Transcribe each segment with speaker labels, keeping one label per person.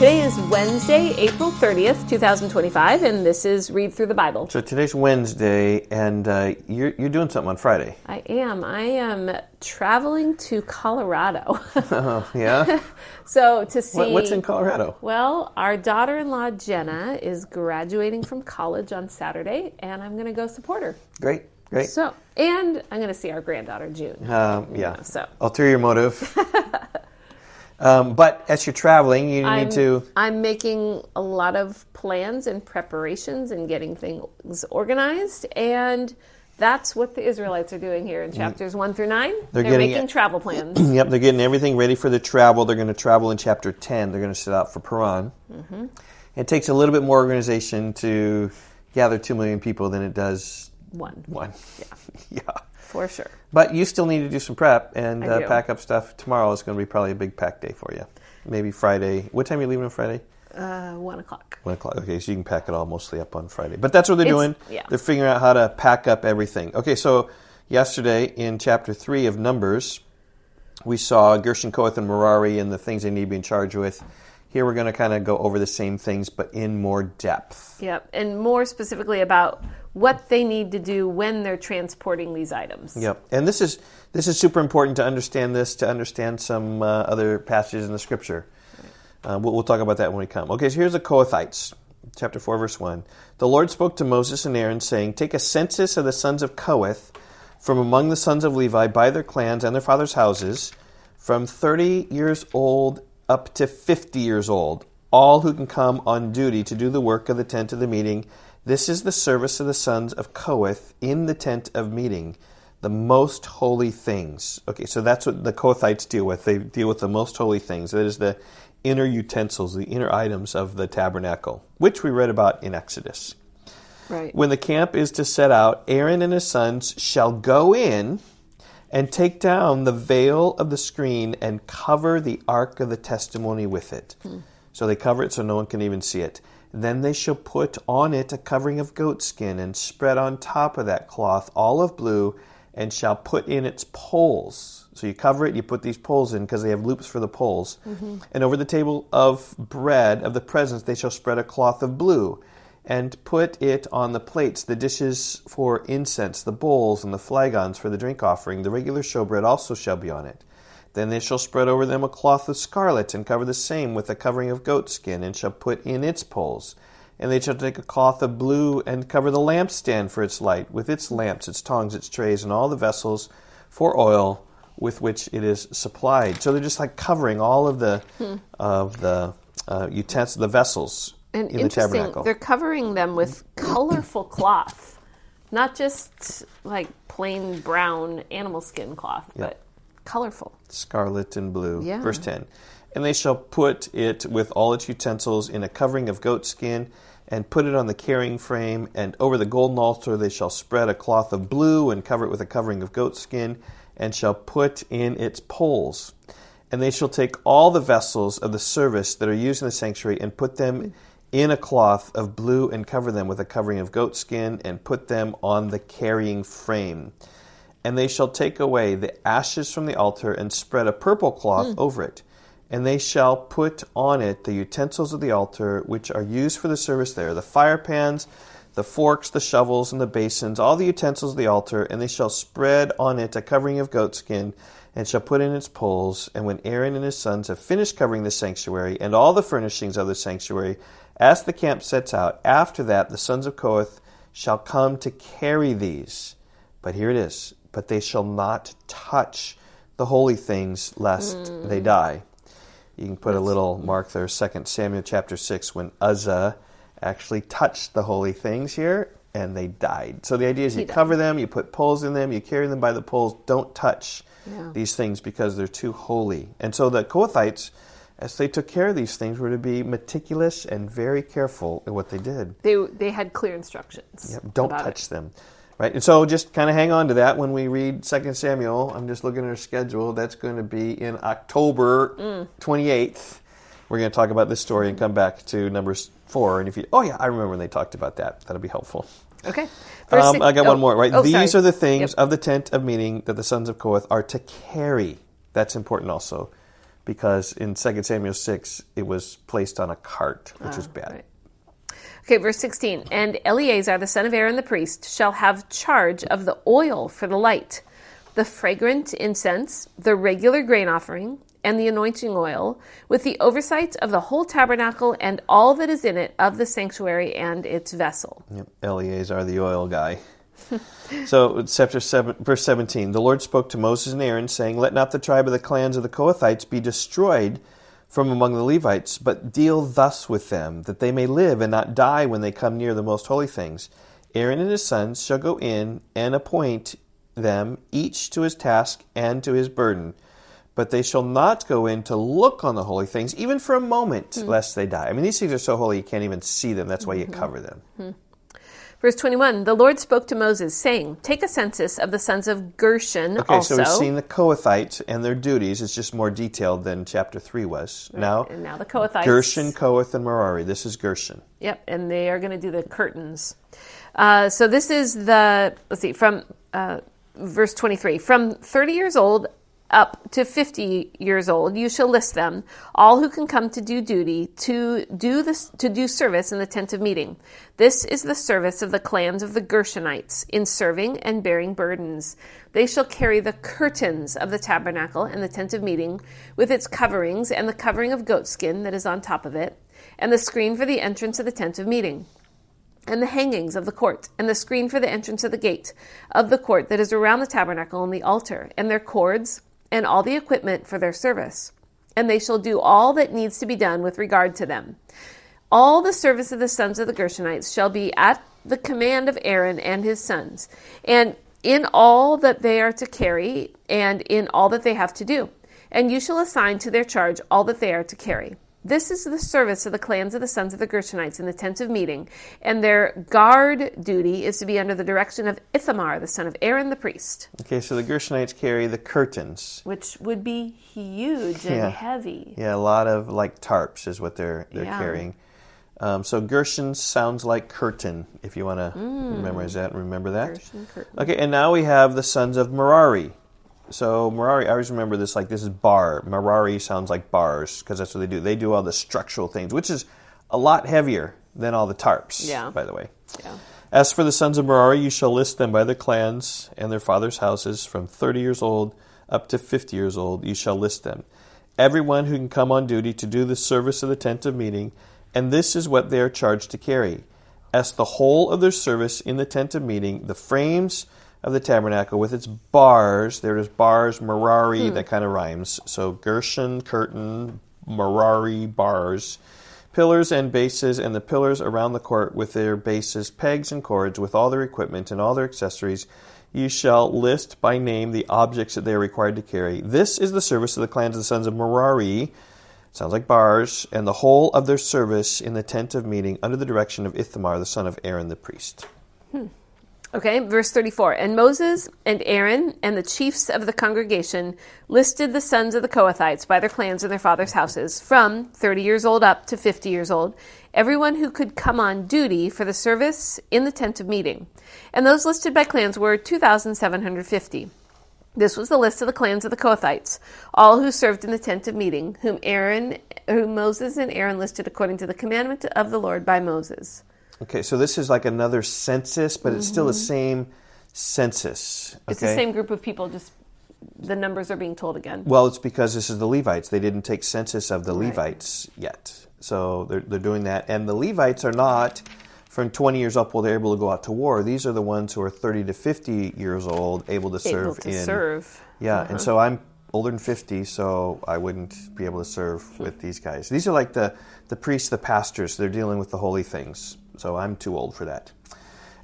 Speaker 1: Today is Wednesday, April 30th, 2025, and this is Read Through the Bible.
Speaker 2: So today's Wednesday, and you're doing something on Friday.
Speaker 1: I am traveling to Colorado.
Speaker 2: Oh, yeah?
Speaker 1: So to see...
Speaker 2: What's in Colorado?
Speaker 1: Well, our daughter-in-law, Jenna, is graduating from college on Saturday, and I'm going to go support her.
Speaker 2: Great.
Speaker 1: So, and I'm going to see our granddaughter, June.
Speaker 2: Yeah.
Speaker 1: So
Speaker 2: Ulterior motive. But as you're traveling, you need to...
Speaker 1: I'm making a lot of plans and preparations and getting things organized, and that's what the Israelites are doing here in chapters 1 through 9. They're making travel plans.
Speaker 2: Yep, they're getting everything ready for the travel. They're going to travel in chapter 10. They're going to set out for Paran. Mm-hmm. It takes a little bit more organization to gather 2 million people than it does... One. Yeah.
Speaker 1: For sure.
Speaker 2: But you still need to do some prep and pack up stuff. Tomorrow is going to be probably a big pack day for you. Maybe Friday. What time are you leaving on Friday?
Speaker 1: 1 o'clock.
Speaker 2: 1 o'clock. Okay, so you can pack it all mostly up on Friday. But that's what they're doing.
Speaker 1: Yeah.
Speaker 2: They're figuring out how to pack up everything. Okay, so yesterday in chapter 3 of Numbers, we saw Gershon, Kohath, and Merari and the things they need to be in charge with. Here we're going to kind of go over the same things, but in more depth.
Speaker 1: Yep, and more specifically about what they need to do when they're transporting these items.
Speaker 2: Yep, and this is super important to understand this, to understand some other passages in the Scripture. Right. We'll talk about that when we come. Okay, so here's the Kohathites, chapter 4, verse 1. The Lord spoke to Moses and Aaron, saying, "Take a census of the sons of Kohath from among the sons of Levi by their clans and their fathers' houses, from 30 years old up to 50 years old, all who can come on duty to do the work of the tent of the meeting. This is the service of the sons of Kohath in the tent of meeting, the most holy things." Okay, so that's what the Kohathites deal with. They deal with the most holy things. That is the inner utensils, the inner items of the tabernacle, which we read about in Exodus.
Speaker 1: Right.
Speaker 2: When the camp is to set out, Aaron and his sons shall go in and take down the veil of the screen and cover the ark of the testimony with it. So they cover it so no one can even see it. Then they shall put on it a covering of goatskin and spread on top of that cloth olive blue and shall put in its poles. So you cover it, you put these poles in because they have loops for the poles. Mm-hmm. And over the table of bread of the presence they shall spread a cloth of blue and put it on the plates, the dishes for incense, the bowls, and the flagons for the drink offering. The regular showbread also shall be on it. Then they shall spread over them a cloth of scarlet, and cover the same with a covering of goatskin, and shall put in its poles. And they shall take a cloth of blue, and cover the lampstand for its light, with its lamps, its tongs, its trays, and all the vessels for oil with which it is supplied. So they're just like covering all of the utensils, the vessels.
Speaker 1: And
Speaker 2: in the tabernacle.
Speaker 1: They're covering them with colorful cloth, not just like plain brown animal skin cloth, but colorful.
Speaker 2: Scarlet and blue.
Speaker 1: Yeah.
Speaker 2: Verse 10. And they shall put it with all its utensils in a covering of goatskin, and put it on the carrying frame, and over the golden altar they shall spread a cloth of blue, and cover it with a covering of goatskin, and shall put in its poles. And they shall take all the vessels of the service that are used in the sanctuary, and put them in a cloth of blue, and cover them with a covering of goatskin, and put them on the carrying frame. And they shall take away the ashes from the altar, and spread a purple cloth over it. And they shall put on it the utensils of the altar, which are used for the service there, the fire pans, the forks, the shovels, and the basins, all the utensils of the altar. And they shall spread on it a covering of goatskin, and shall put in its poles. And when Aaron and his sons have finished covering the sanctuary, and all the furnishings of the sanctuary, as the camp sets out, after that the sons of Kohath shall come to carry these. But here it is. But they shall not touch the holy things, lest they die. You can put a little mark there, 2 Samuel chapter 6, when Uzzah actually touched the holy things here, and they died. So the idea is you cover them, you put poles in them, you carry them by the poles. Don't touch these things because they're too holy. And so the Kohathites, as they took care of these things, were to be meticulous and very careful in what they did.
Speaker 1: They had clear instructions.
Speaker 2: Yep, don't touch them. Right? And so just kind of hang on to that when we read 2 Samuel. I'm just looking at our schedule. That's going to be in October 28th. We're going to talk about this story and come back to Numbers 4. And if you, I remember when they talked about that. That'll be helpful.
Speaker 1: Okay.
Speaker 2: I got one more. Right? These are the things
Speaker 1: Yep.
Speaker 2: of the tent of meeting that the sons of Kohath are to carry. That's important also. because in 2 Samuel 6, it was placed on a cart, which is bad.
Speaker 1: Right. Okay, verse 16. And Eleazar, the son of Aaron the priest, shall have charge of the oil for the light, the fragrant incense, the regular grain offering, and the anointing oil, with the oversight of the whole tabernacle and all that is in it of the sanctuary and its vessel.
Speaker 2: Yep, Eleazar, the oil guy. So, chapter 7, verse 17. The Lord spoke to Moses and Aaron, saying, Let not the tribe of the clans of the Kohathites be destroyed from among the Levites, but deal thus with them, that they may live and not die when they come near the most holy things. Aaron and his sons shall go in and appoint them, each to his task and to his burden. But they shall not go in to look on the holy things, even for a moment, lest they die. I mean, these things are so holy you can't even see them. That's why you cover them.
Speaker 1: Verse 21, the Lord spoke to Moses, saying, Take a census of the sons of Gershon also.
Speaker 2: Okay, so we've seen the Kohathites and their duties. It's just more detailed than chapter 3 was.
Speaker 1: Right. And now the Kohathites.
Speaker 2: Gershon, Kohath, and Merari. This is Gershon.
Speaker 1: Yep, and they are going to do the curtains. So this is from verse 23. From 30 years old up to 50 years old, you shall list them, all who can come to do duty, to do service in the tent of meeting. This is the service of the clans of the Gershonites, in serving and bearing burdens. They shall carry the curtains of the tabernacle and the tent of meeting, with its coverings, and the covering of goatskin that is on top of it, and the screen for the entrance of the tent of meeting, and the hangings of the court, and the screen for the entrance of the gate of the court that is around the tabernacle and the altar, and their cords, and all the equipment for their service. And they shall do all that needs to be done with regard to them. All the service of the sons of the Gershonites shall be at the command of Aaron and his sons, and in all that they are to carry, and in all that they have to do. And you shall assign to their charge all that they are to carry. This is the service of the clans of the sons of the Gershonites in the tent of meeting, and their guard duty is to be under the direction of Ithamar, the son of Aaron the priest.
Speaker 2: Okay, so the Gershonites carry the curtains.
Speaker 1: Which would be huge and heavy.
Speaker 2: Yeah, a lot of like tarps is what they're carrying. So Gershon sounds like curtain, if you want to memorize that and remember that.
Speaker 1: Gershon, curtain.
Speaker 2: Okay, and now we have the sons of Merari. So Merari, I always remember this like this is bar. Merari sounds like bars because that's what they do. They do all the structural things, which is a lot heavier than all the tarps, by the way.
Speaker 1: Yeah.
Speaker 2: As for the sons of Merari, you shall list them by their clans and their fathers' houses from 30 years old up to 50 years old. You shall list them. Everyone who can come on duty to do the service of the tent of meeting, and this is what they are charged to carry. As the whole of their service in the tent of meeting, the frames of the tabernacle with its bars. There's bars, Merari, that kind of rhymes. So Gershon, curtain, Merari, bars. Pillars and bases, and the pillars around the court with their bases, pegs and cords, with all their equipment and all their accessories. You shall list by name the objects that they are required to carry. This is the service of the clans of the sons of Merari. Sounds like bars. And the whole of their service in the tent of meeting under the direction of Ithamar, the son of Aaron the priest.
Speaker 1: Okay, verse 34. And Moses and Aaron and the chiefs of the congregation listed the sons of the Kohathites by their clans and their fathers' houses, from 30 years old up to 50 years old, everyone who could come on duty for the service in the tent of meeting. And those listed by clans were 2,750. This was the list of the clans of the Kohathites, all who served in the tent of meeting, whom Moses and Aaron listed according to the commandment of the Lord by Moses.
Speaker 2: Okay, so this is like another census, but it's still the same census. Okay?
Speaker 1: It's the same group of people, just the numbers are being told again.
Speaker 2: Well, it's because this is the Levites. They didn't take census of the Levites yet. So they're doing that. And the Levites are not, from 20 years up, they're able to go out to war. These are the ones who are 30 to 50 years old, able to serve. Yeah, and so I'm older than 50, so I wouldn't be able to serve with these guys. These are like the priests, the pastors. They're dealing with the holy things. So I'm too old for that.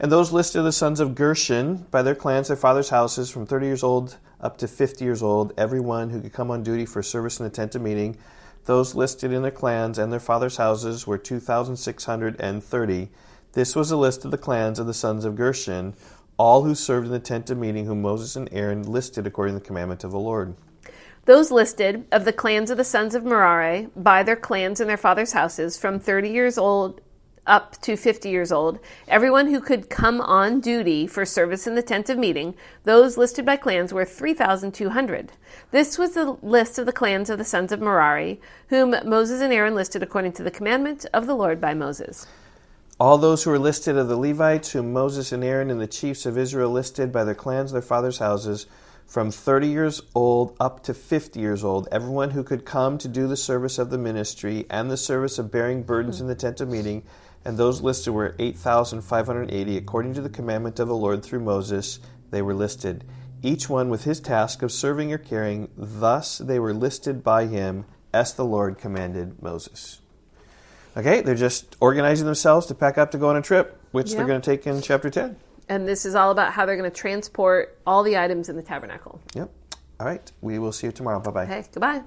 Speaker 2: And those listed are the sons of Gershon by their clans, their fathers' houses, from 30 years old up to 50 years old, everyone who could come on duty for service in the tent of meeting. Those listed in their clans and their fathers' houses were 2,630. This was a list of the clans of the sons of Gershon, all who served in the tent of meeting, whom Moses and Aaron listed according to the commandment of the Lord.
Speaker 1: Those listed of the clans of the sons of Merari by their clans and their fathers' houses, from 30 years old up to 50 years old, everyone who could come on duty for service in the tent of meeting, those listed by clans were 3,200. This was the list of the clans of the sons of Merari, whom Moses and Aaron listed according to the commandment of the Lord by Moses.
Speaker 2: All those who were listed of the Levites, whom Moses and Aaron and the chiefs of Israel listed by their clans and their fathers' houses, from 30 years old up to 50 years old, everyone who could come to do the service of the ministry and the service of bearing burdens in the tent of meeting, and those listed were 8,580, according to the commandment of the Lord through Moses, they were listed, each one with his task of serving or carrying. Thus they were listed by him, as the Lord commanded Moses. Okay, they're just organizing themselves to pack up to go on a trip, which they're going to take in chapter 10.
Speaker 1: And this is all about how they're going to transport all the items in the tabernacle.
Speaker 2: Yep. All right, we will see you tomorrow. Bye-bye.
Speaker 1: Okay, goodbye.